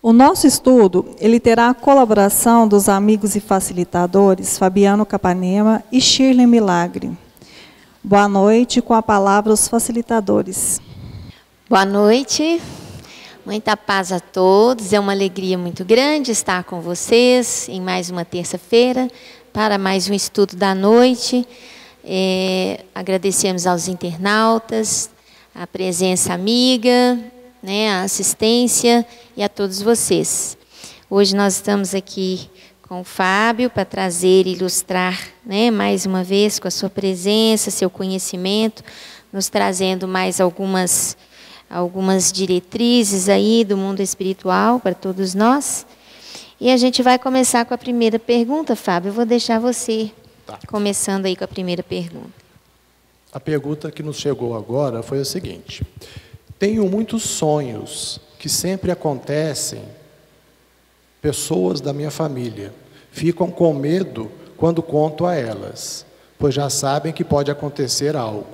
O nosso estudo, ele terá a colaboração dos amigos e facilitadores Fabiano Capanema e Shirley Milagre. Boa noite, com a palavra os facilitadores. Boa noite, muita paz a todos, é uma alegria muito grande estar com vocês em mais uma terça-feira, para mais um estudo da noite. Agradecemos aos internautas, a presença amiga, a assistência e a todos vocês. Hoje nós estamos aqui com o Fábio para trazer e ilustrar, mais uma vez com a sua presença, seu conhecimento, nos trazendo mais algumas diretrizes aí do mundo espiritual para todos nós. E a gente vai começar com a primeira pergunta, Fábio. Eu vou deixar você começando aí com a primeira pergunta. A pergunta que nos chegou agora foi a seguinte: tenho muitos sonhos que sempre acontecem. Pessoas da minha família ficam com medo quando conto a elas, pois já sabem que pode acontecer algo.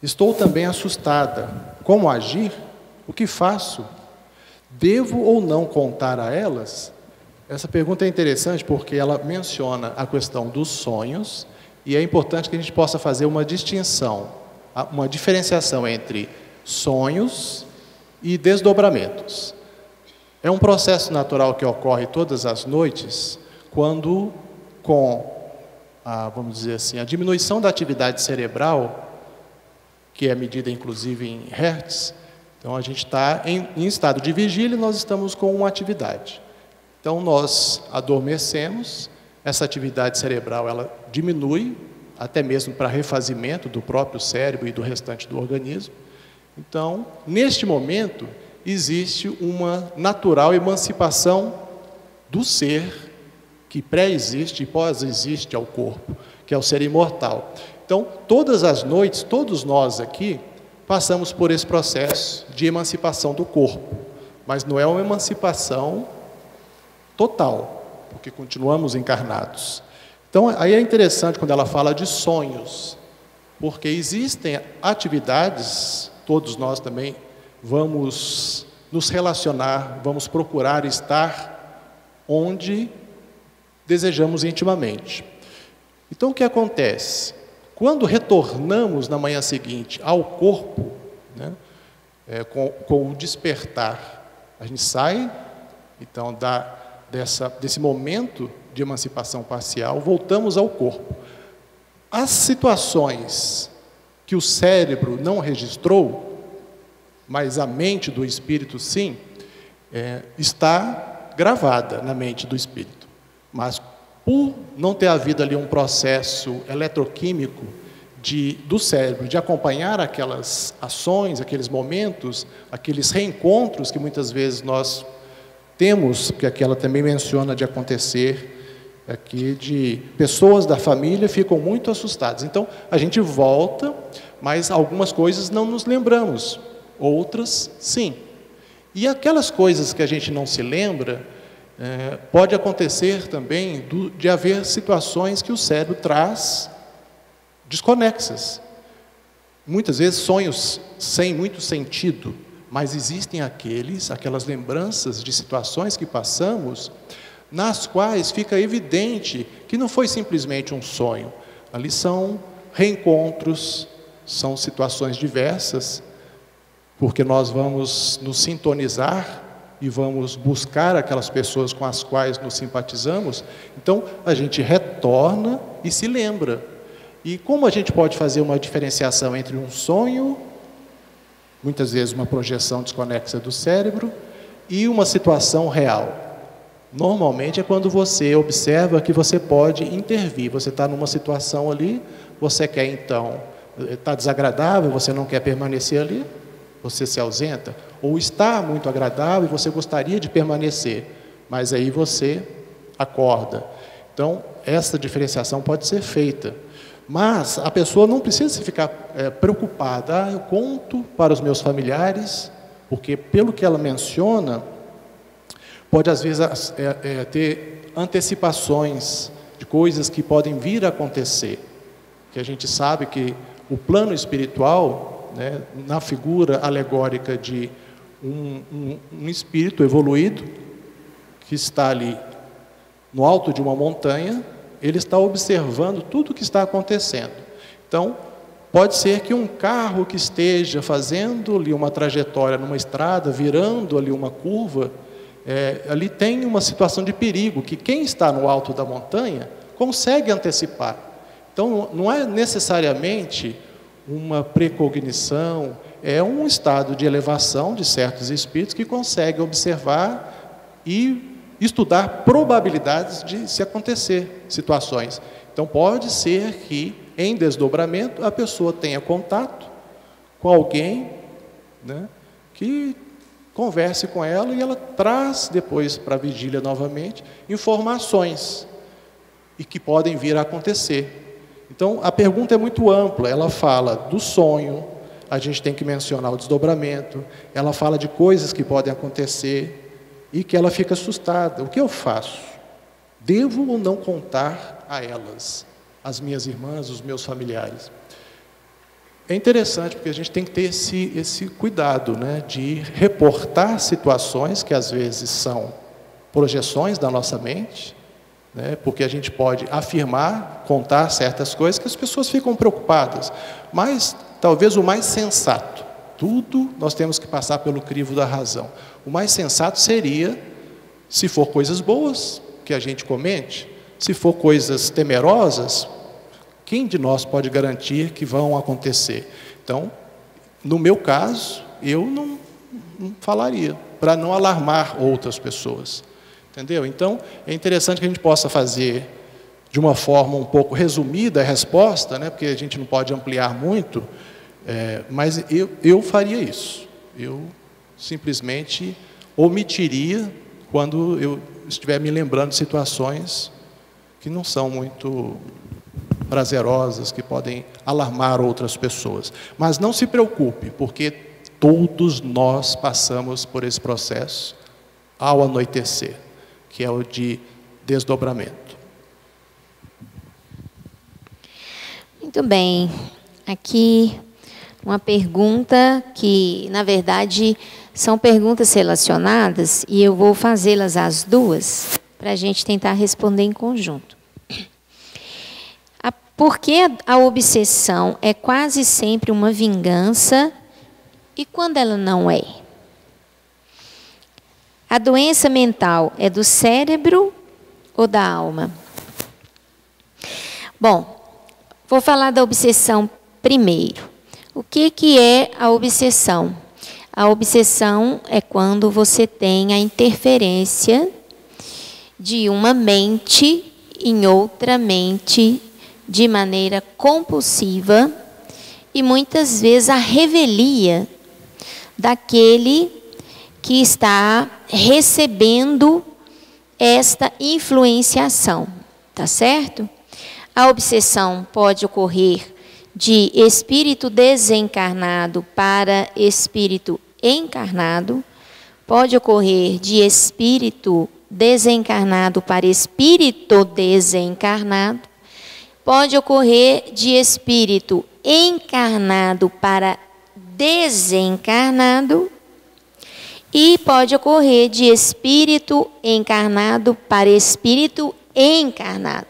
Estou também assustada. Como agir? O que faço? Devo ou não contar a elas? Essa pergunta é interessante porque ela menciona a questão dos sonhos e é importante que a gente possa fazer uma distinção, uma diferenciação entre sonhos e desdobramentos. É um processo natural que ocorre todas as noites quando, vamos dizer assim, a diminuição da atividade cerebral, que é medida inclusive em hertz. Então a gente está em estado de vigília e nós estamos com uma atividade. Então nós adormecemos, essa atividade cerebral ela diminui, até mesmo para refazimento do próprio cérebro e do restante do organismo. Então, neste momento, existe uma natural emancipação do ser que pré-existe e pós-existe ao corpo, que é o ser imortal. Então, todas as noites, todos nós aqui, passamos por esse processo de emancipação do corpo, mas não é uma emancipação total, porque continuamos encarnados. Então, aí é interessante quando ela fala de sonhos, porque existem atividades, todos nós também vamos nos relacionar, vamos procurar estar onde desejamos intimamente. Então, o que acontece? Quando retornamos na manhã seguinte ao corpo, com o despertar, a gente sai, então, desse momento de emancipação parcial, voltamos ao corpo. As situações que o cérebro não registrou, mas a mente do espírito sim, está gravada na mente do espírito. Mas por não ter havido ali um processo eletroquímico do cérebro, de acompanhar aquelas ações, aqueles momentos, aqueles reencontros que muitas vezes nós temos, que aqui ela também menciona de acontecer, aqui de pessoas da família ficam muito assustadas. Então, a gente volta, mas algumas coisas não nos lembramos, outras sim. E aquelas coisas que a gente não se lembra, pode acontecer também de haver situações que o cérebro traz desconexas. Muitas vezes sonhos sem muito sentido, mas existem aquelas lembranças de situações que passamos, nas quais fica evidente que não foi simplesmente um sonho. Ali são reencontros, são situações diversas, porque nós vamos nos sintonizar e vamos buscar aquelas pessoas com as quais nos simpatizamos. Então, a gente retorna e se lembra. E como a gente pode fazer uma diferenciação entre um sonho, muitas vezes uma projeção desconexa do cérebro, e uma situação real? Normalmente é quando você observa que você pode intervir. Você está numa situação ali, você quer então, está desagradável, você não quer permanecer ali, você se ausenta, ou está muito agradável e você gostaria de permanecer, mas aí você acorda. Então, essa diferenciação pode ser feita. Mas a pessoa não precisa ficar preocupada. Eu conto para os meus familiares, porque pelo que ela menciona, pode às vezes ter antecipações de coisas que podem vir a acontecer. Que a gente sabe que o plano espiritual, na figura alegórica de um espírito evoluído, que está ali no alto de uma montanha, ele está observando tudo o que está acontecendo. Então, pode ser que um carro que esteja fazendo ali uma trajetória numa estrada, virando ali uma curva, ali tem uma situação de perigo, que quem está no alto da montanha consegue antecipar. Então, não é necessariamente uma precognição, é um estado de elevação de certos espíritos que conseguem observar e estudar probabilidades de se acontecer situações. Então, pode ser que, em desdobramento, a pessoa tenha contato com alguém, né, que converse com ela e ela traz depois para a vigília novamente informações e que podem vir a acontecer. Então, a pergunta é muito ampla, ela fala do sonho, a gente tem que mencionar o desdobramento, ela fala de coisas que podem acontecer e que ela fica assustada. O que eu faço? Devo ou não contar a elas, as minhas irmãs, os meus familiares? É interessante porque a gente tem que ter esse cuidado, né, de reportar situações que às vezes são projeções da nossa mente, né, porque a gente pode afirmar, contar certas coisas que as pessoas ficam preocupadas, mas talvez o mais sensato, tudo nós temos que passar pelo crivo da razão. O mais sensato seria, se for coisas boas, que a gente comente, se for coisas temerosas, quem de nós pode garantir que vão acontecer? Então, no meu caso, eu não falaria, para não alarmar outras pessoas. Entendeu? Então, é interessante que a gente possa fazer de uma forma um pouco resumida a resposta, né? Porque a gente não pode ampliar muito, mas eu faria isso. Eu simplesmente omitiria quando eu estiver me lembrando de situações que não são muito prazerosas, que podem alarmar outras pessoas. Mas não se preocupe, porque todos nós passamos por esse processo ao anoitecer, que é o de desdobramento. Muito bem. Aqui uma pergunta que, na verdade, são perguntas relacionadas e eu vou fazê-las as duas para a gente tentar responder em conjunto. Por que a obsessão é quase sempre uma vingança e quando ela não é? A doença mental é do cérebro ou da alma? Bom, vou falar da obsessão primeiro. O que é a obsessão? A obsessão é quando você tem a interferência de uma mente em outra mente de maneira compulsiva e muitas vezes a revelia daquele que está recebendo esta influenciação, tá certo? A obsessão pode ocorrer de espírito desencarnado para espírito encarnado, pode ocorrer de espírito desencarnado para espírito desencarnado, pode ocorrer de espírito encarnado para desencarnado e pode ocorrer de espírito encarnado para espírito encarnado.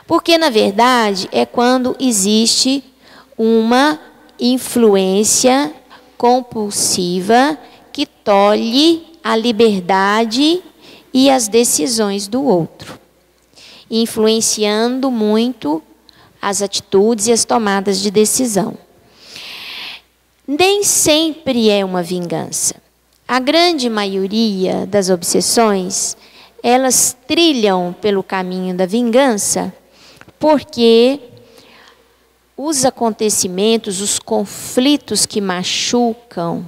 Porque, na verdade, é quando existe uma influência compulsiva que tolhe a liberdade e as decisões do outro, influenciando muito as atitudes e as tomadas de decisão. Nem sempre é uma vingança. A grande maioria das obsessões, elas trilham pelo caminho da vingança, porque os acontecimentos, os conflitos que machucam,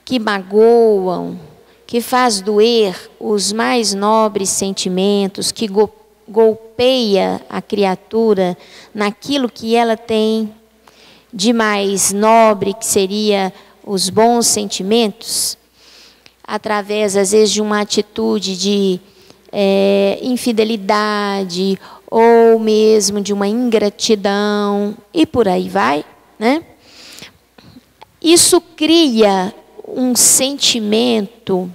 que magoam, que faz doer os mais nobres sentimentos, que golpeia a criatura naquilo que ela tem de mais nobre, que seria os bons sentimentos, através, às vezes, de uma atitude de infidelidade ou mesmo de uma ingratidão, e por aí vai, né? Isso cria um sentimento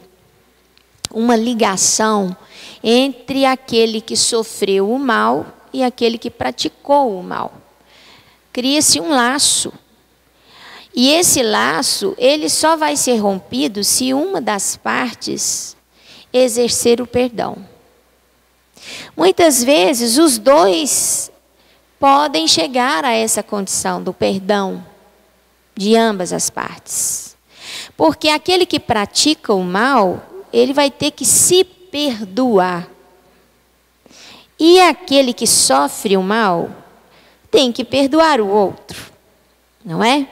uma ligação entre aquele que sofreu o mal e aquele que praticou o mal. Cria-se um laço. E esse laço, ele só vai ser rompido se uma das partes exercer o perdão. Muitas vezes os dois podem chegar a essa condição do perdão de ambas as partes. Porque aquele que pratica o mal, ele vai ter que se perdoar. E aquele que sofre o mal tem que perdoar o outro, não é?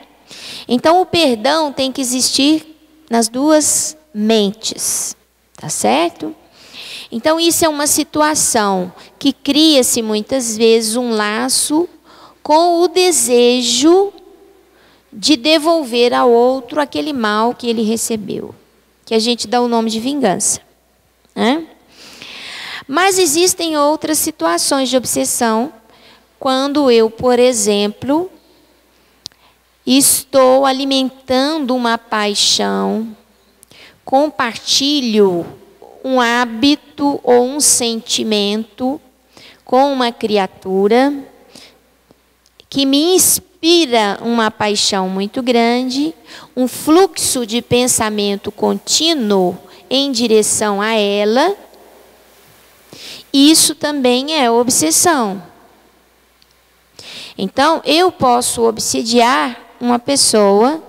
Então o perdão tem que existir nas duas mentes, tá certo? Então isso é uma situação que cria-se muitas vezes um laço com o desejo de devolver ao outro aquele mal que ele recebeu, que a gente dá o nome de vingança, né? Mas existem outras situações de obsessão, quando eu, por exemplo, estou alimentando uma paixão, compartilho um hábito ou um sentimento com uma criatura que me inspira uma paixão muito grande, um fluxo de pensamento contínuo em direção a ela. Isso também é obsessão. Então, eu posso obsediar uma pessoa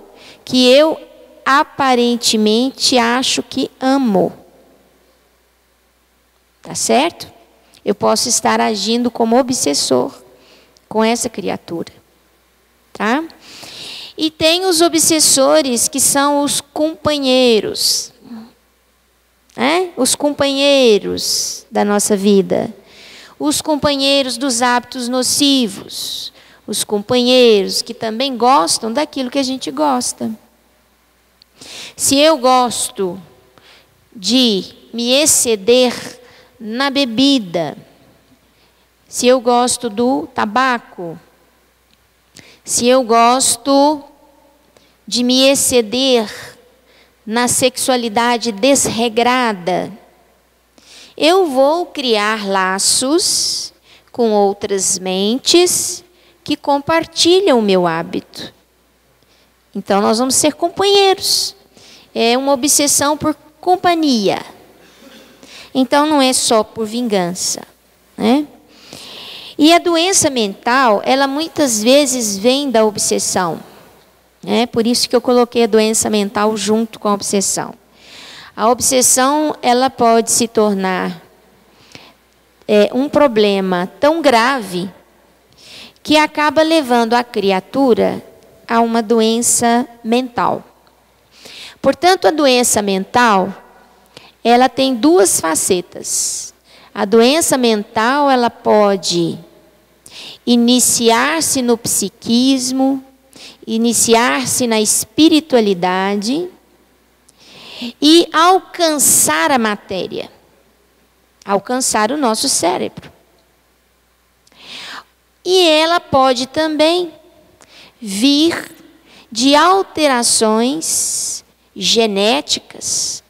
que eu aparentemente acho que amo. Tá certo? Eu posso estar agindo como obsessor com essa criatura. Tá? E tem os obsessores que são os companheiros. Os companheiros da nossa vida. Os companheiros dos hábitos nocivos. Os companheiros que também gostam daquilo que a gente gosta. Se eu gosto de me exceder na bebida, se eu gosto do tabaco, se eu gosto de me exceder na sexualidade desregrada, eu vou criar laços com outras mentes que compartilham o meu hábito. Então, nós vamos ser companheiros. É uma obsessão por companhia. Então, não é só por vingança, né? E a doença mental, ela muitas vezes vem da obsessão. Por isso que eu coloquei a doença mental junto com a obsessão. A obsessão, ela pode se tornar um problema tão grave que acaba levando a criatura a uma doença mental. Portanto, a doença mental, ela tem duas facetas. A doença mental, ela pode iniciar-se no psiquismo, iniciar-se na espiritualidade e alcançar a matéria, alcançar o nosso cérebro. E ela pode também vir de alterações genéticas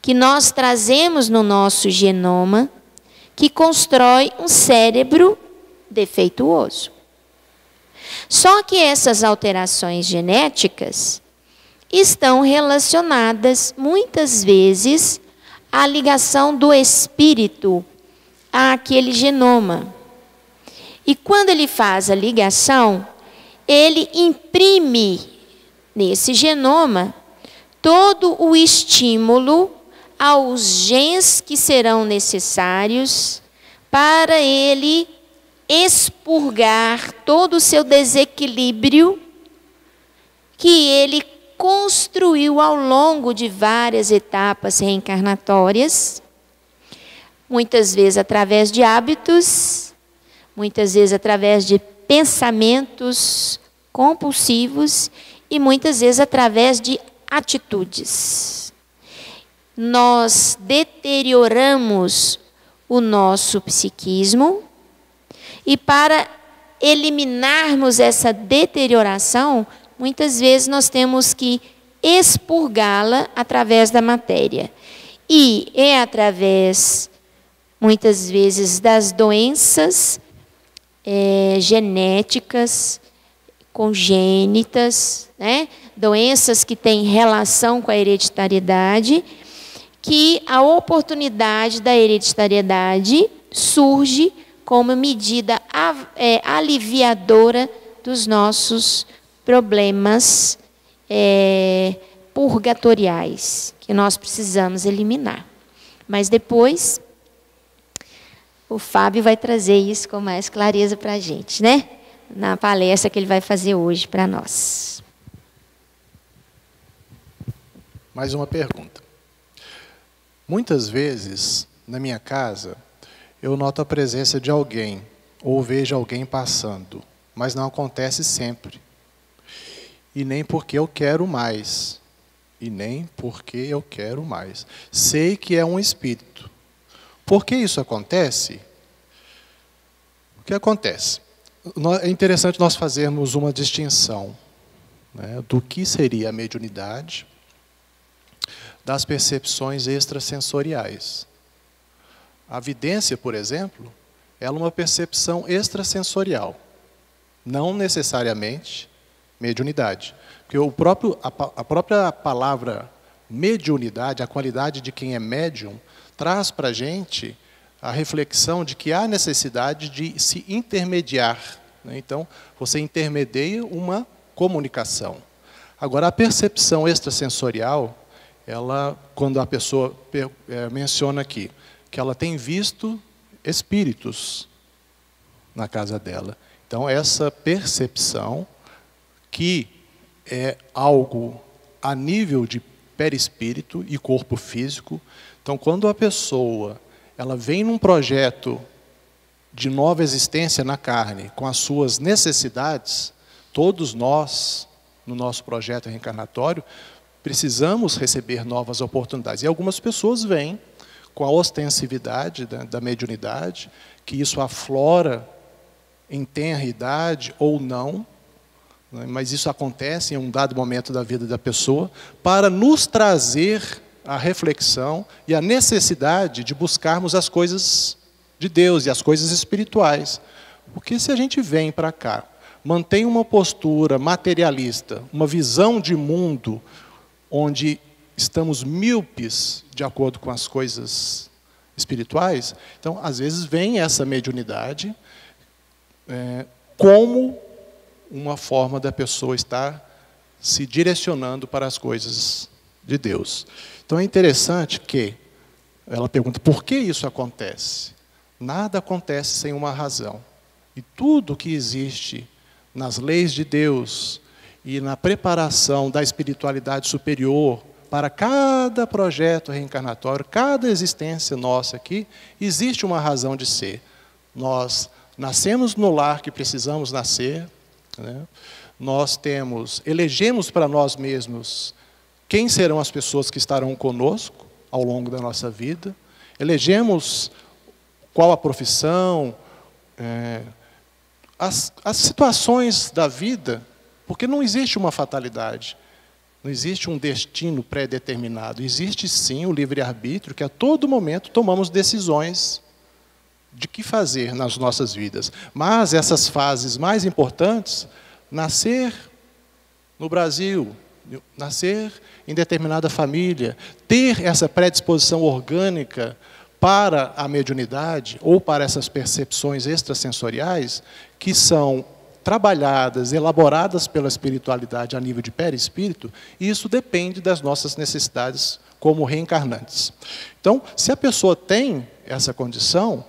que nós trazemos no nosso genoma, que constrói um cérebro defeituoso. Só que essas alterações genéticas estão relacionadas, muitas vezes, à ligação do espírito àquele genoma. E quando ele faz a ligação, ele imprime nesse genoma todo o estímulo aos genes que serão necessários para ele expurgar todo o seu desequilíbrio que ele construiu ao longo de várias etapas reencarnatórias, muitas vezes através de hábitos, muitas vezes através de pensamentos compulsivos e muitas vezes através de atitudes. Nós deterioramos o nosso psiquismo e para eliminarmos essa deterioração, muitas vezes nós temos que expurgá-la através da matéria. E é através, muitas vezes, das doenças genéticas, congênitas, né? Doenças que têm relação com a hereditariedade, que a oportunidade da hereditariedade surge como medida aliviadora dos nossos problemas purgatoriais, que nós precisamos eliminar. Mas depois, o Fábio vai trazer isso com mais clareza para a gente, né? Na palestra que ele vai fazer hoje para nós. Mais uma pergunta. Muitas vezes, na minha casa, eu noto a presença de alguém, ou vejo alguém passando, mas não acontece sempre. E nem porque eu quero mais. E nem porque eu quero mais. Sei que é um espírito. Por que isso acontece? O que acontece? É interessante nós fazermos uma distinção, né, do que seria a mediunidade, das percepções extrasensoriais. A vidência, por exemplo, ela é uma percepção extrasensorial, não necessariamente mediunidade. Porque a própria palavra mediunidade, a qualidade de quem é médium, traz para a gente a reflexão de que há necessidade de se intermediar, né? Então, você intermedia uma comunicação. Agora, a percepção extrasensorial, ela, quando a pessoa menciona aqui, que ela tem visto espíritos na casa dela. Então, essa percepção, que é algo a nível de perispírito e corpo físico. Então, quando a pessoa ela vem num projeto de nova existência na carne, com as suas necessidades, todos nós, no nosso projeto reencarnatório, precisamos receber novas oportunidades. E algumas pessoas vêm com a ostensividade da mediunidade, que isso aflora em tenra idade ou não, né? Mas isso acontece em um dado momento da vida da pessoa, para nos trazer a reflexão e a necessidade de buscarmos as coisas de Deus e as coisas espirituais. Porque se a gente vem para cá, mantém uma postura materialista, uma visão de mundo, onde estamos míopes de acordo com as coisas espirituais, então, às vezes, vem essa mediunidade como uma forma da pessoa estar se direcionando para as coisas de Deus. Então, é interessante que ela pergunta, por que isso acontece? Nada acontece sem uma razão. E tudo que existe nas leis de Deus e na preparação da espiritualidade superior para cada projeto reencarnatório, cada existência nossa aqui, existe uma razão de ser. Nós nascemos no lar que precisamos nascer, né? Nós elegemos para nós mesmos quem serão as pessoas que estarão conosco ao longo da nossa vida, elegemos qual a profissão, as situações da vida, porque não existe uma fatalidade, não existe um destino pré-determinado, existe sim o livre-arbítrio, que a todo momento tomamos decisões de que fazer nas nossas vidas. Mas essas fases mais importantes, nascer no Brasil, nascer em determinada família, ter essa predisposição orgânica para a mediunidade ou para essas percepções extrasensoriais, que são trabalhadas, elaboradas pela espiritualidade a nível de perispírito, e isso depende das nossas necessidades como reencarnantes. Então, se a pessoa tem essa condição,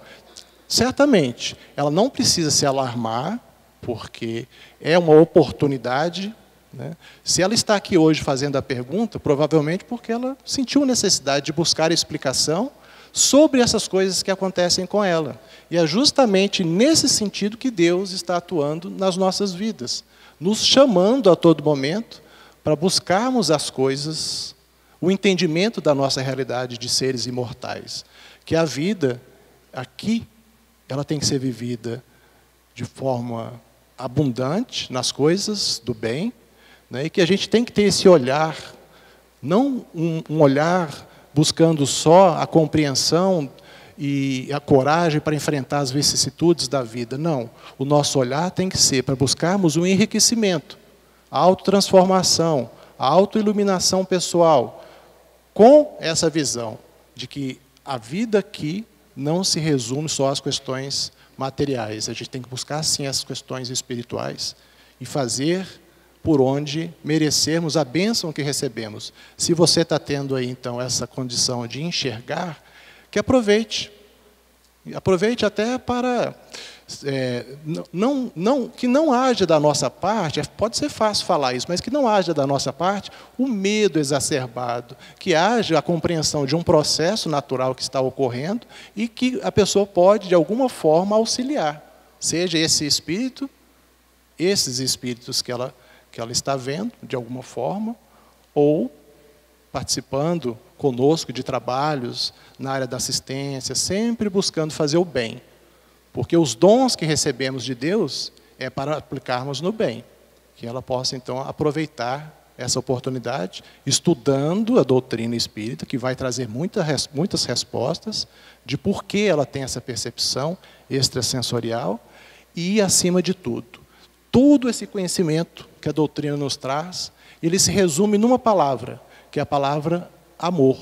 certamente ela não precisa se alarmar, porque é uma oportunidade, né? Se ela está aqui hoje fazendo a pergunta, provavelmente porque ela sentiu necessidade de buscar explicação sobre essas coisas que acontecem com ela. E é justamente nesse sentido que Deus está atuando nas nossas vidas, nos chamando a todo momento para buscarmos as coisas, o entendimento da nossa realidade de seres imortais. Que a vida aqui, ela tem que ser vivida de forma abundante nas coisas do bem, né? E que a gente tem que ter esse olhar, não um olhar buscando só a compreensão e a coragem para enfrentar as vicissitudes da vida. Não. O nosso olhar tem que ser para buscarmos um enriquecimento, a autotransformação, a autoiluminação pessoal, com essa visão de que a vida aqui não se resume só às questões materiais. A gente tem que buscar, sim, essas questões espirituais e fazer por onde merecermos a bênção que recebemos. Se você está tendo aí, então, essa condição de enxergar, que aproveite. Aproveite até para... que não haja da nossa parte, pode ser fácil falar isso, mas que não haja da nossa parte o medo exacerbado, que haja a compreensão de um processo natural que está ocorrendo e que a pessoa pode, de alguma forma, auxiliar. Seja esse espírito, esses espíritos que ela está vendo, de alguma forma, ou participando conosco de trabalhos na área da assistência, sempre buscando fazer o bem. Porque os dons que recebemos de Deus é para aplicarmos no bem. Que ela possa, então, aproveitar essa oportunidade, estudando a doutrina espírita, que vai trazer muitas respostas de por que ela tem essa percepção extrasensorial e, acima de tudo, todo esse conhecimento que a doutrina nos traz, ele se resume numa palavra, que é a palavra amor.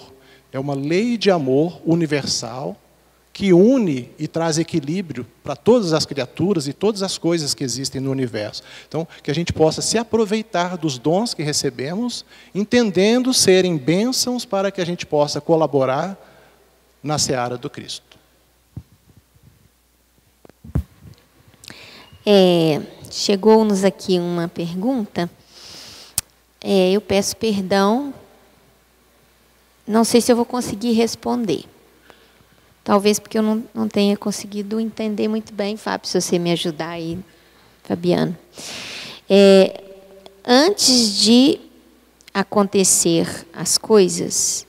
É uma lei de amor universal, que une e traz equilíbrio para todas as criaturas e todas as coisas que existem no universo. Então, que a gente possa se aproveitar dos dons que recebemos, entendendo serem bênçãos para que a gente possa colaborar na seara do Cristo. Chegou-nos aqui uma pergunta. Eu peço perdão, não sei se eu vou conseguir responder. Talvez porque eu não tenha conseguido entender muito bem, Fábio, se você me ajudar aí, Fabiano. Antes de acontecer as coisas,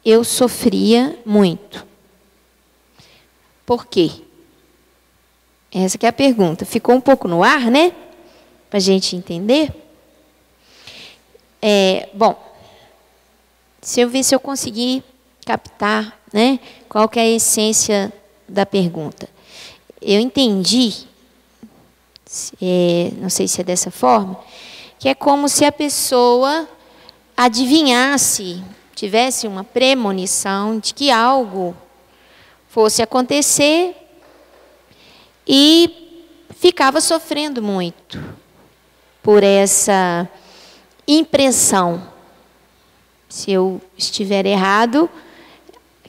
eu sofria muito. Por quê? Essa que é a pergunta. Ficou um pouco no ar, né? Para a gente entender. Bom, se eu ver se eu conseguir captar, né, qual que é a essência da pergunta. Eu entendi, não sei se é dessa forma, que é como se a pessoa adivinhasse, tivesse uma premonição de que algo fosse acontecer e ficava sofrendo muito por essa impressão. Se eu estiver errado,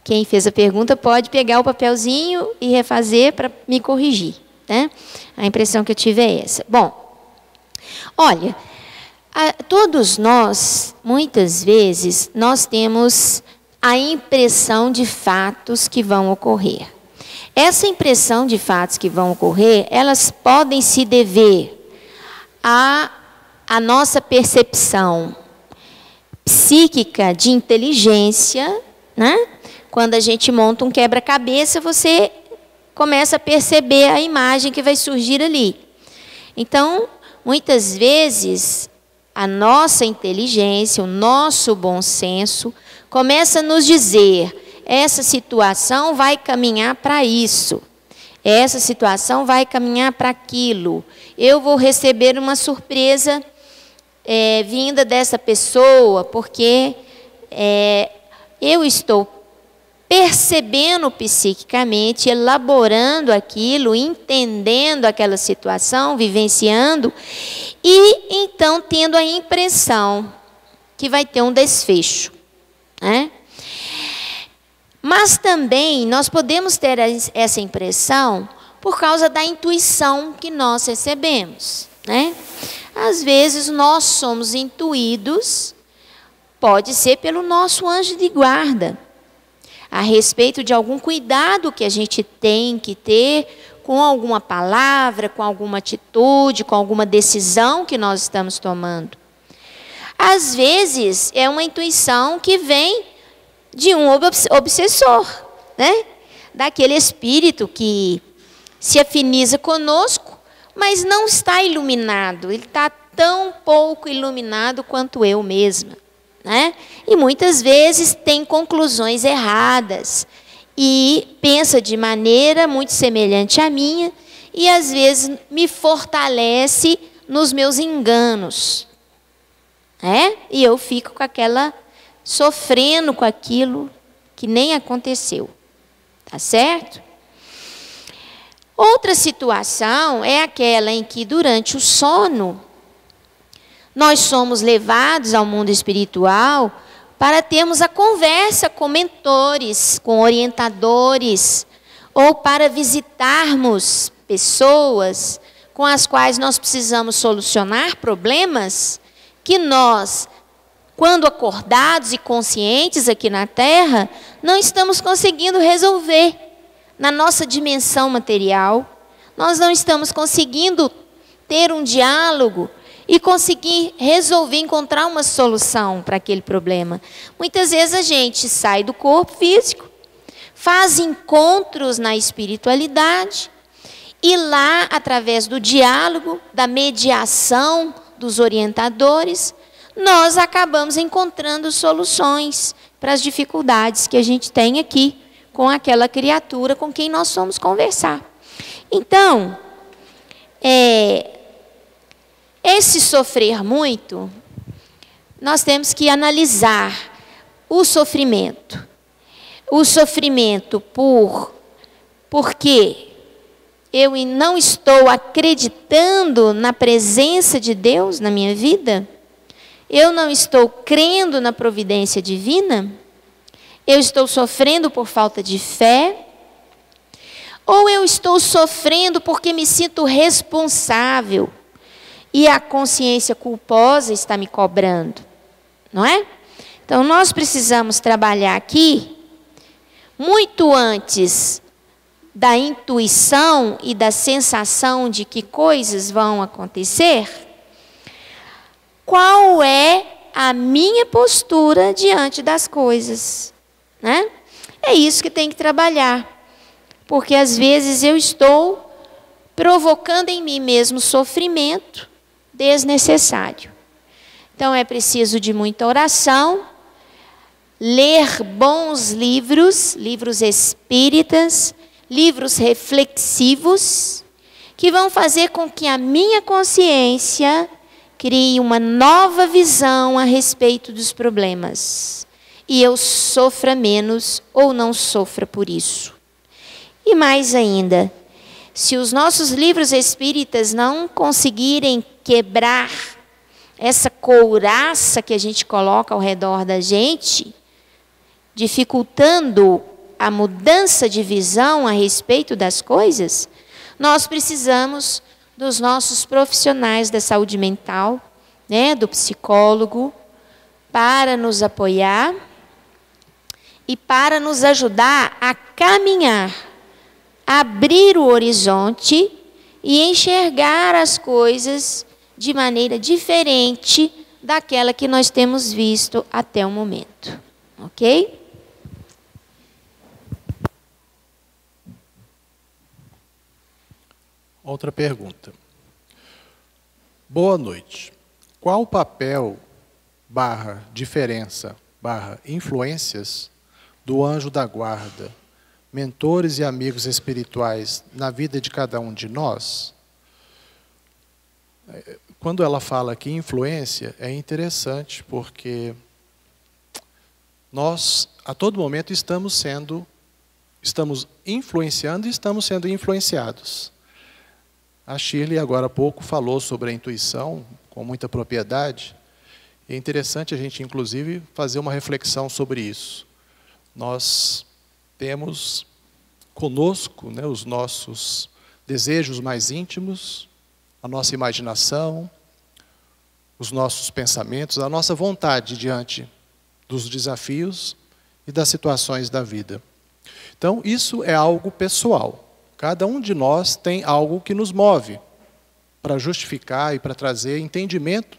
quem fez a pergunta pode pegar o papelzinho e refazer para me corrigir, né? A impressão que eu tive é essa. Bom, olha, todos nós, muitas vezes, nós temos a impressão de fatos que vão ocorrer. Essa impressão de fatos que vão ocorrer, elas podem se dever à nossa percepção psíquica de inteligência, né? Quando a gente monta um quebra-cabeça, você começa a perceber a imagem que vai surgir ali. Então, muitas vezes, a nossa inteligência, o nosso bom senso, começa a nos dizer: essa situação vai caminhar para isso, essa situação vai caminhar para aquilo, eu vou receber uma surpresa vinda dessa pessoa, porque eu estou percebendo psiquicamente, elaborando aquilo, entendendo aquela situação, vivenciando, e então tendo a impressão que vai ter um desfecho, né? Mas também nós podemos ter essa impressão por causa da intuição que nós recebemos, né? Às vezes nós somos intuídos, pode ser pelo nosso anjo de guarda, a respeito de algum cuidado que a gente tem que ter com alguma palavra, com alguma atitude, com alguma decisão que nós estamos tomando. Às vezes é uma intuição que vem de um obsessor, né? Daquele espírito que se afiniza conosco, mas não está iluminado. Ele está tão pouco iluminado quanto eu mesma, né? E muitas vezes tem conclusões erradas e pensa de maneira muito semelhante à minha e às vezes me fortalece nos meus enganos, né? E eu fico com aquela, sofrendo com aquilo que nem aconteceu, tá certo? Outra situação é aquela em que durante o sono nós somos levados ao mundo espiritual para termos a conversa com mentores, com orientadores, ou para visitarmos pessoas com as quais nós precisamos solucionar problemas que nós, quando acordados e conscientes aqui na Terra, não estamos conseguindo resolver na nossa dimensão material. Nós não estamos conseguindo ter um diálogo e conseguir resolver, encontrar uma solução para aquele problema. Muitas vezes a gente sai do corpo físico, faz encontros na espiritualidade, e lá, através do diálogo, da mediação dos orientadores, nós acabamos encontrando soluções para as dificuldades que a gente tem aqui com aquela criatura com quem nós fomos conversar. Então, esse sofrer muito, nós temos que analisar o sofrimento. O sofrimento porque eu não estou acreditando na presença de Deus na minha vida? Eu não estou crendo na providência divina? Eu estou sofrendo por falta de fé? Ou eu estou sofrendo porque me sinto responsável e a consciência culposa está me cobrando? Não é? Então, nós precisamos trabalhar aqui, muito antes da intuição e da sensação de que coisas vão acontecer, qual é a minha postura diante das coisas, né? É isso que tem que trabalhar, porque às vezes eu estou provocando em mim mesmo sofrimento desnecessário. Então é preciso de muita oração, ler bons livros, livros espíritas, livros reflexivos, que vão fazer com que a minha consciência crie uma nova visão a respeito dos problemas. E eu sofra menos ou não sofra por isso. E mais ainda, se os nossos livros espíritas não conseguirem quebrar essa couraça que a gente coloca ao redor da gente, dificultando a mudança de visão a respeito das coisas, nós precisamos dos nossos profissionais da saúde mental, né, do psicólogo, para nos apoiar e para nos ajudar a caminhar, a abrir o horizonte e enxergar as coisas de maneira diferente daquela que nós temos visto até o momento. Ok? Outra pergunta. Boa noite. Qual o papel, diferença, influências do anjo da guarda, mentores e amigos espirituais na vida de cada um de nós? Quando ela fala aqui influência, é interessante porque nós, a todo momento, estamos influenciando e estamos sendo influenciados. A Shirley, agora há pouco, falou sobre a intuição com muita propriedade. É interessante a gente, inclusive, fazer uma reflexão sobre isso. Nós temos conosco, né, os nossos desejos mais íntimos, a nossa imaginação, os nossos pensamentos, a nossa vontade diante dos desafios e das situações da vida. Então, isso é algo pessoal. Cada um de nós tem algo que nos move para justificar e para trazer entendimento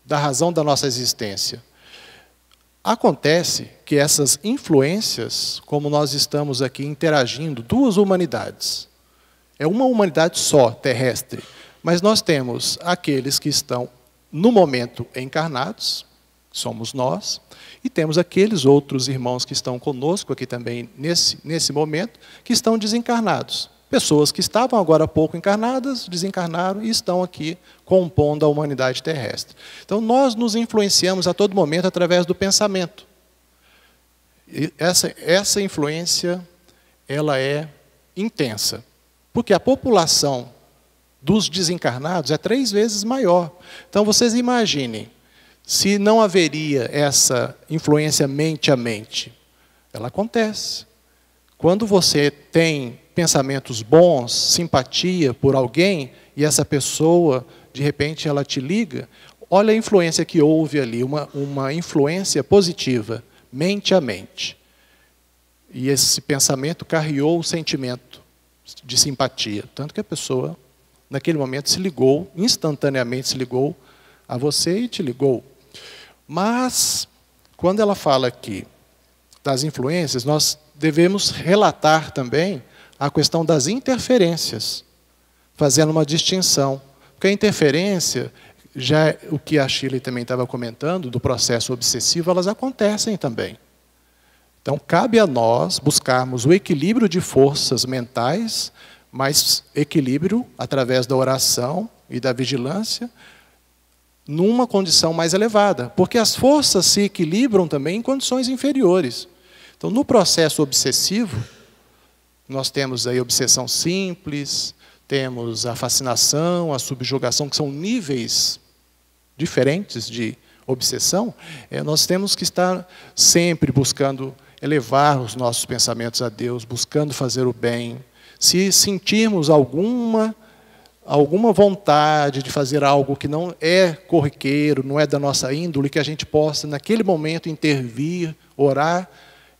da razão da nossa existência. Acontece que essas influências, como nós estamos aqui interagindo, duas humanidades, é uma humanidade só, terrestre, mas nós temos aqueles que estão no momento encarnados, somos nós, e temos aqueles outros irmãos que estão conosco aqui também nesse momento, que estão desencarnados. Pessoas que estavam agora há pouco encarnadas, desencarnaram e estão aqui compondo a humanidade terrestre. Então, nós nos influenciamos a todo momento através do pensamento. E essa influência, ela é intensa, porque a população dos desencarnados é 3 vezes maior. Então, vocês imaginem, se não haveria essa influência mente a mente, ela acontece. Quando você tem pensamentos bons, simpatia por alguém, e essa pessoa, de repente, ela te liga, olha a influência que houve ali, uma influência positiva, mente a mente. E esse pensamento carreou o sentimento de simpatia, tanto que a pessoa, naquele momento, se ligou, instantaneamente se ligou a você e te ligou. Mas, quando ela fala aqui das influências, nós devemos relatar também a questão das interferências, fazendo uma distinção. Porque a interferência, já o que a Shirley também estava comentando, do processo obsessivo, elas acontecem também. Então, cabe a nós buscarmos o equilíbrio de forças mentais, mas equilíbrio através da oração e da vigilância, numa condição mais elevada. Porque as forças se equilibram também em condições inferiores. Então, no processo obsessivo, nós temos aí a obsessão simples, temos a fascinação, a subjugação, que são níveis diferentes de obsessão. Nós temos que estar sempre buscando elevar os nossos pensamentos a Deus, buscando fazer o bem. Se sentirmos alguma vontade de fazer algo que não é corriqueiro, não é da nossa índole, que a gente possa, naquele momento, intervir, orar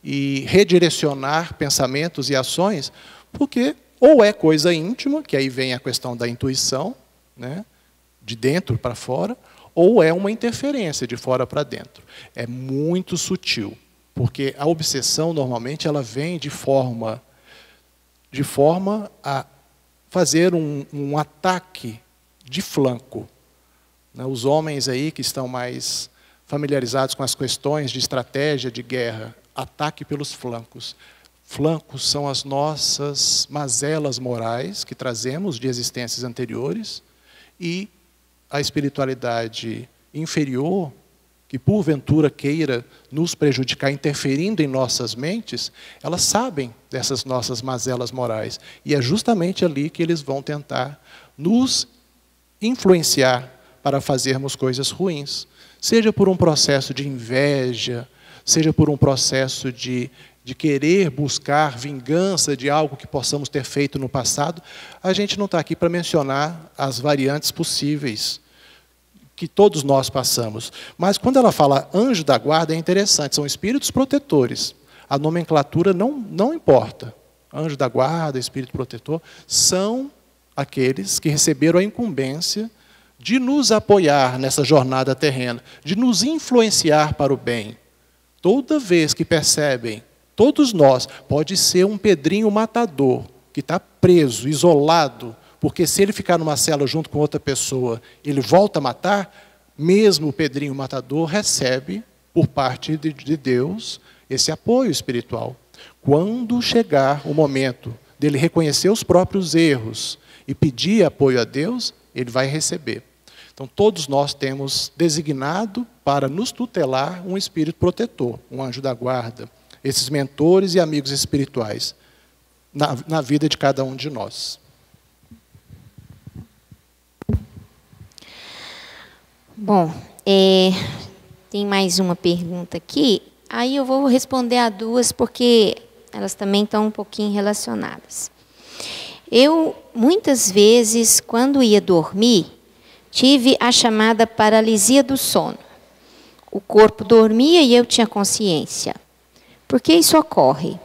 e redirecionar pensamentos e ações, porque ou é coisa íntima, que aí vem a questão da intuição, né, de dentro para fora, ou é uma interferência de fora para dentro. É muito sutil, porque a obsessão, normalmente, ela vem de forma a fazer um ataque de flanco. Os homens aí que estão mais familiarizados com as questões de estratégia de guerra, ataque pelos flancos. Flancos são as nossas mazelas morais que trazemos de existências anteriores, e a espiritualidade inferior, que porventura queira nos prejudicar, interferindo em nossas mentes, elas sabem dessas nossas mazelas morais. E é justamente ali que eles vão tentar nos influenciar para fazermos coisas ruins. Seja por um processo de inveja, seja por um processo de querer buscar vingança de algo que possamos ter feito no passado. A gente não está aqui para mencionar as variantes possíveis que todos nós passamos. Mas quando ela fala anjo da guarda, é interessante, são espíritos protetores. A nomenclatura não importa. Anjo da guarda, espírito protetor, são aqueles que receberam a incumbência de nos apoiar nessa jornada terrena, de nos influenciar para o bem. Toda vez que percebem, todos nós, pode ser um Pedrinho matador, que está preso, isolado, porque se ele ficar numa cela junto com outra pessoa, ele volta a matar, mesmo o Pedrinho matador recebe, por parte de Deus, esse apoio espiritual. Quando chegar o momento dele reconhecer os próprios erros e pedir apoio a Deus, ele vai receber. Então, todos nós temos designado para nos tutelar um espírito protetor, um anjo da guarda, esses mentores e amigos espirituais, na vida de cada um de nós. Bom, tem mais uma pergunta aqui, aí eu vou responder a duas, porque elas também estão um pouquinho relacionadas. Eu, muitas vezes, quando ia dormir, tive a chamada paralisia do sono. O corpo dormia e eu tinha consciência. Por que isso ocorre?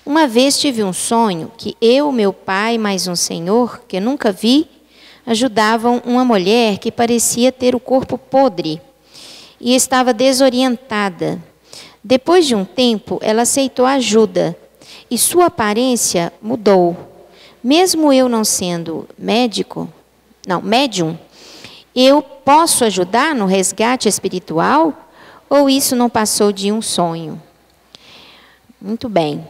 Uma vez tive um sonho que eu, meu pai, mais um senhor, que eu nunca vi, ajudavam uma mulher que parecia ter o corpo podre e estava desorientada. Depois de um tempo, ela aceitou ajuda e sua aparência mudou. Mesmo eu não sendo médium, eu posso ajudar no resgate espiritual? ou isso não passou de um sonho? Muito bem.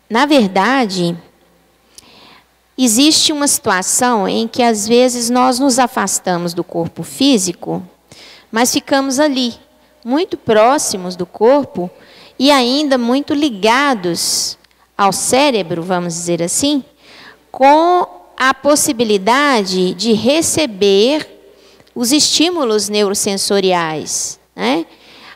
Na verdade, existe uma situação em que às vezes nós nos afastamos do corpo físico, mas ficamos ali, muito próximos do corpo e ainda muito ligados ao cérebro, vamos dizer assim, com a possibilidade de receber os estímulos neurosensoriais, né?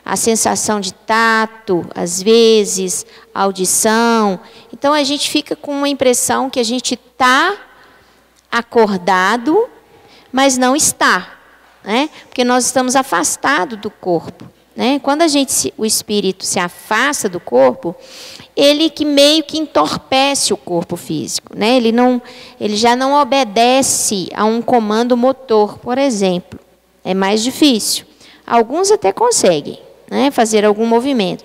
A sensação de tato, às vezes, audição. Então, a gente fica com uma impressão que a gente está acordado, mas não está, né? Porque nós estamos afastados do corpo, né? Quando o espírito se afasta do corpo, ele que meio que entorpece o corpo físico, né? Ele já não obedece a um comando motor, por exemplo. É mais difícil. Alguns até conseguem, né, fazer algum movimento,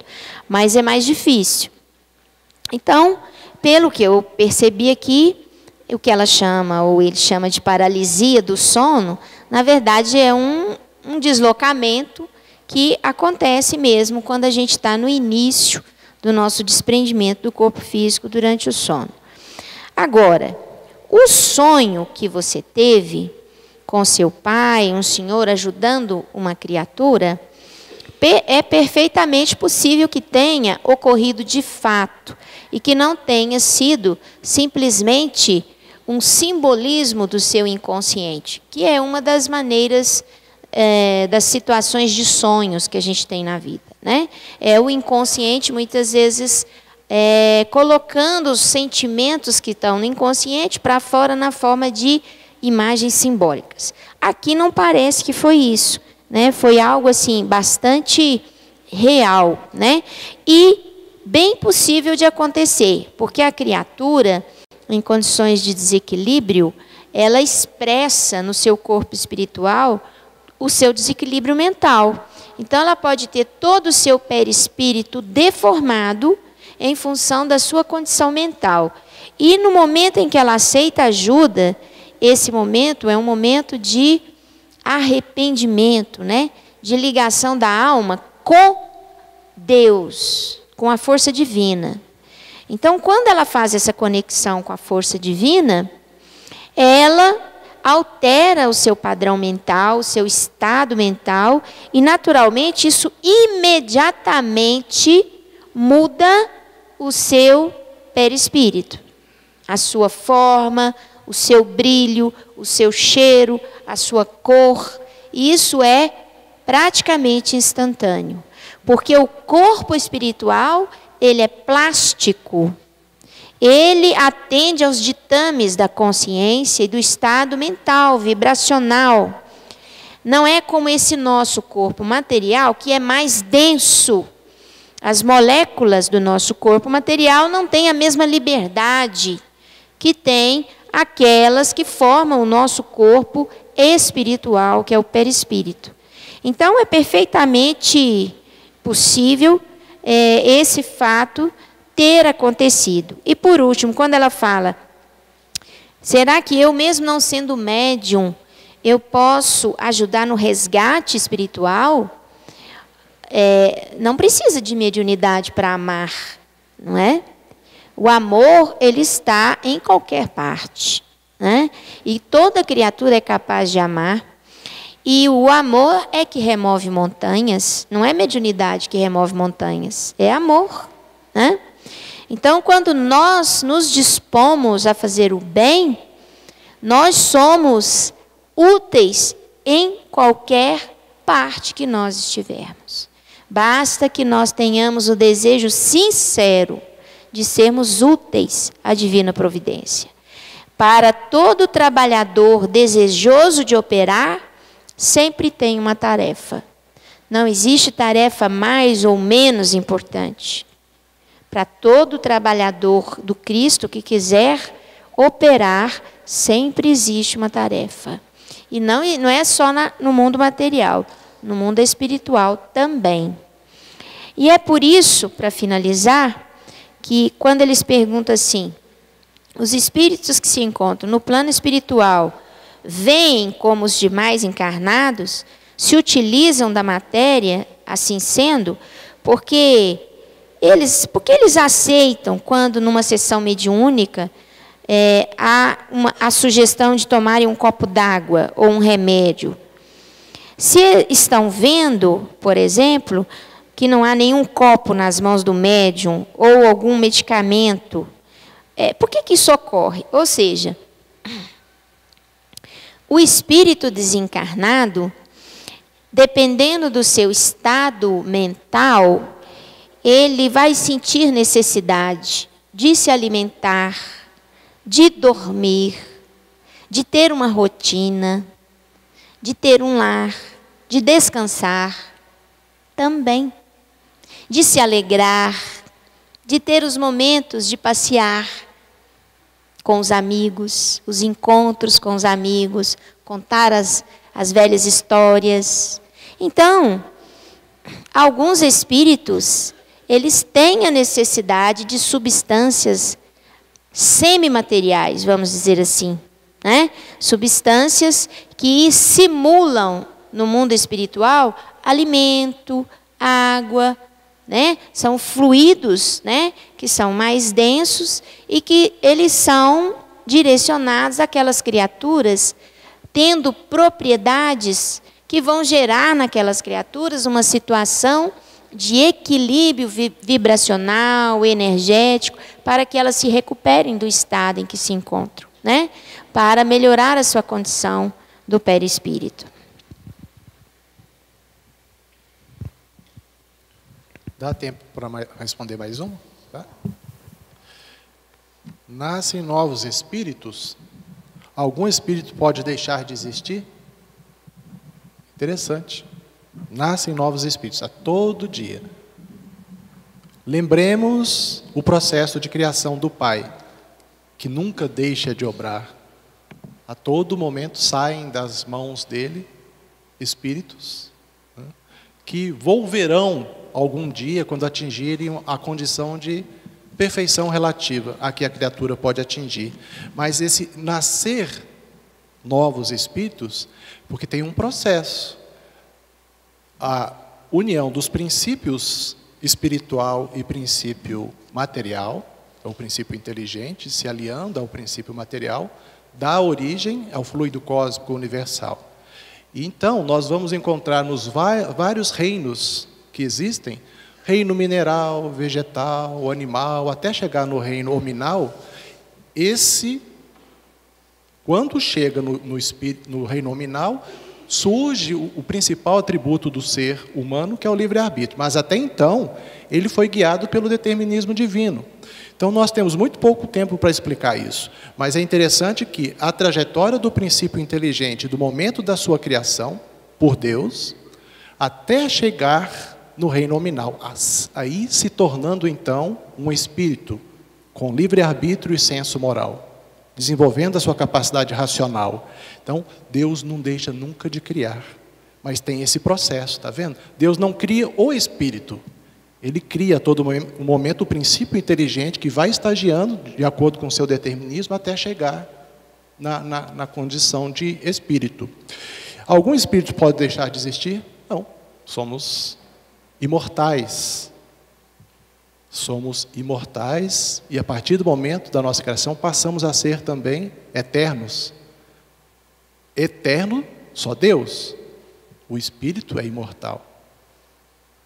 mas é mais difícil. Então, pelo que eu percebi aqui, o que ela chama, ou ele chama de paralisia do sono, na verdade é um deslocamento que acontece mesmo quando a gente está no início do nosso desprendimento do corpo físico durante o sono. Agora, o sonho que você teve com seu pai, um senhor ajudando uma criatura, é perfeitamente possível que tenha ocorrido de fato e que não tenha sido simplesmente um simbolismo do seu inconsciente, que é uma das maneiras, das situações de sonhos que a gente tem na vida, né? É o inconsciente, muitas vezes, colocando os sentimentos que estão no inconsciente para fora na forma de imagens simbólicas. Aqui não parece que foi isso, né? Foi algo assim bastante real, né? E bem possível de acontecer, porque a criatura, em condições de desequilíbrio, ela expressa no seu corpo espiritual o seu desequilíbrio mental. Então, ela pode ter todo o seu perispírito deformado em função da sua condição mental. E no momento em que ela aceita ajuda, esse momento é um momento de arrependimento, né? De ligação da alma com Deus, com a força divina. Então, quando ela faz essa conexão com a força divina, ela altera o seu padrão mental, o seu estado mental, e naturalmente isso imediatamente muda o seu perispírito, a sua forma, o seu brilho, o seu cheiro, a sua cor. E isso é praticamente instantâneo, porque o corpo espiritual, ele é plástico. Ele atende aos ditames da consciência e do estado mental, vibracional. Não é como esse nosso corpo material, que é mais denso. As moléculas do nosso corpo material não têm a mesma liberdade que tem aquelas que formam o nosso corpo espiritual, que é o perispírito. Então, é perfeitamente possível esse fato ter acontecido. E por último, quando ela fala, será que eu mesmo não sendo médium, eu posso ajudar no resgate espiritual? Não precisa de mediunidade para amar, não é? O amor, ele está em qualquer parte, né? E toda criatura é capaz de amar. E o amor é que remove montanhas, não é mediunidade que remove montanhas, é amor, né? Então, quando nós nos dispomos a fazer o bem, nós somos úteis em qualquer parte que nós estivermos. Basta que nós tenhamos o desejo sincero de sermos úteis à divina providência. Para todo trabalhador desejoso de operar, sempre tem uma tarefa. Não existe tarefa mais ou menos importante. Para todo trabalhador do Cristo que quiser operar, sempre existe uma tarefa. E não é só no mundo material, no mundo espiritual também. E é por isso, para finalizar, que quando eles perguntam assim, os espíritos que se encontram no plano espiritual veem como os demais encarnados, se utilizam da matéria, assim sendo, porque eles aceitam quando numa sessão mediúnica há a sugestão de tomarem um copo d'água ou um remédio. Se estão vendo, por exemplo, que não há nenhum copo nas mãos do médium ou algum medicamento, por que isso ocorre? Ou seja, o espírito desencarnado, dependendo do seu estado mental, ele vai sentir necessidade de se alimentar, de dormir, de ter uma rotina, de ter um lar, de descansar também, de se alegrar, de ter os momentos de passear com os amigos, os encontros com os amigos, contar as velhas histórias. Então, alguns espíritos, eles têm a necessidade de substâncias semimateriais, vamos dizer assim, né? Substâncias que simulam no mundo espiritual alimento, água, né? São fluidos, né? Que são mais densos e que eles são direcionados àquelas criaturas, tendo propriedades que vão gerar naquelas criaturas uma situação de equilíbrio vibracional, energético, para que elas se recuperem do estado em que se encontram, né? Para melhorar a sua condição do perispírito. Dá tempo para responder mais uma? Tá? Nascem novos espíritos? Algum espírito pode deixar de existir? Interessante. Nascem novos espíritos a todo dia. Lembremos o processo de criação do Pai, que nunca deixa de obrar. A todo momento saem das mãos dele espíritos, né, que volverão algum dia quando atingirem a condição de perfeição relativa a que a criatura pode atingir. Mas esse nascer novos espíritos, porque tem um processo. A união dos princípios espiritual e princípio material, o princípio inteligente, se aliando ao princípio material, dá origem ao fluido cósmico universal. E então, nós vamos encontrar nos vários reinos que existem, reino mineral, vegetal, animal, até chegar no reino hominal, quando chega no reino hominal, surge o principal atributo do ser humano, que é o livre-arbítrio. Mas até então, ele foi guiado pelo determinismo divino. Então, nós temos muito pouco tempo para explicar isso. Mas é interessante que a trajetória do princípio inteligente, do momento da sua criação, por Deus, até chegar no reino nominal, aí se tornando, então, um espírito com livre-arbítrio e senso moral, desenvolvendo a sua capacidade racional. Então, Deus não deixa nunca de criar, mas tem esse processo, está vendo? Deus não cria o espírito, Ele cria a todo momento o princípio inteligente que vai estagiando de acordo com o seu determinismo até chegar na condição de espírito. Algum espírito pode deixar de existir? Não, somos imortais. Somos imortais e a partir do momento da nossa criação passamos a ser também eternos. Eterno só Deus. O espírito é imortal.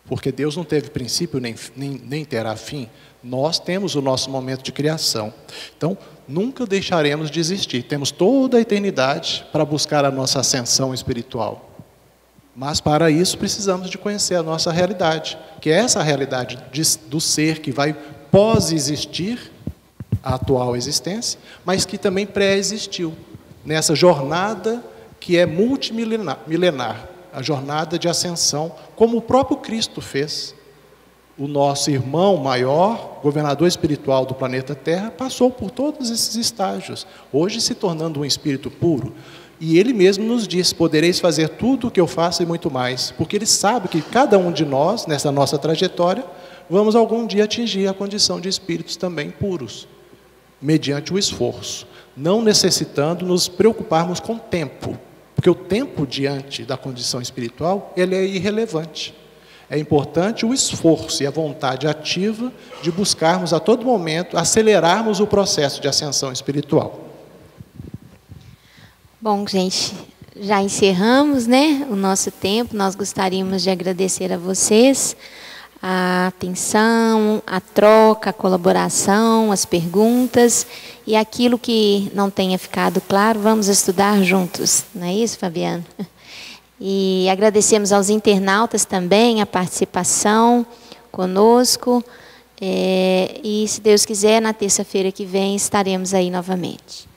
Porque Deus não teve princípio nem terá fim. Nós temos o nosso momento de criação. Então, nunca deixaremos de existir. Temos toda a eternidade para buscar a nossa ascensão espiritual. Mas para isso precisamos de conhecer a nossa realidade, que é essa realidade do ser que vai pós-existir a atual existência, mas que também pré-existiu, nessa jornada que é multimilenar, a jornada de ascensão, como o próprio Cristo fez. O nosso irmão maior, governador espiritual do planeta Terra, passou por todos esses estágios, hoje se tornando um espírito puro. E ele mesmo nos diz, podereis fazer tudo o que eu faço e muito mais, porque ele sabe que cada um de nós, nessa nossa trajetória, vamos algum dia atingir a condição de espíritos também puros, mediante o esforço, não necessitando nos preocuparmos com o tempo, Porque o tempo diante da condição espiritual, ele é irrelevante. É importante o esforço e a vontade ativa de buscarmos a todo momento, acelerarmos o processo de ascensão espiritual. Bom, gente, já encerramos, né, o nosso tempo. Nós gostaríamos de agradecer a vocês a atenção, a troca, a colaboração, as perguntas, e aquilo que não tenha ficado claro, vamos estudar juntos. Não é isso, Fabiano? E agradecemos aos internautas também a participação conosco. E, se Deus quiser, na terça-feira que vem estaremos aí novamente.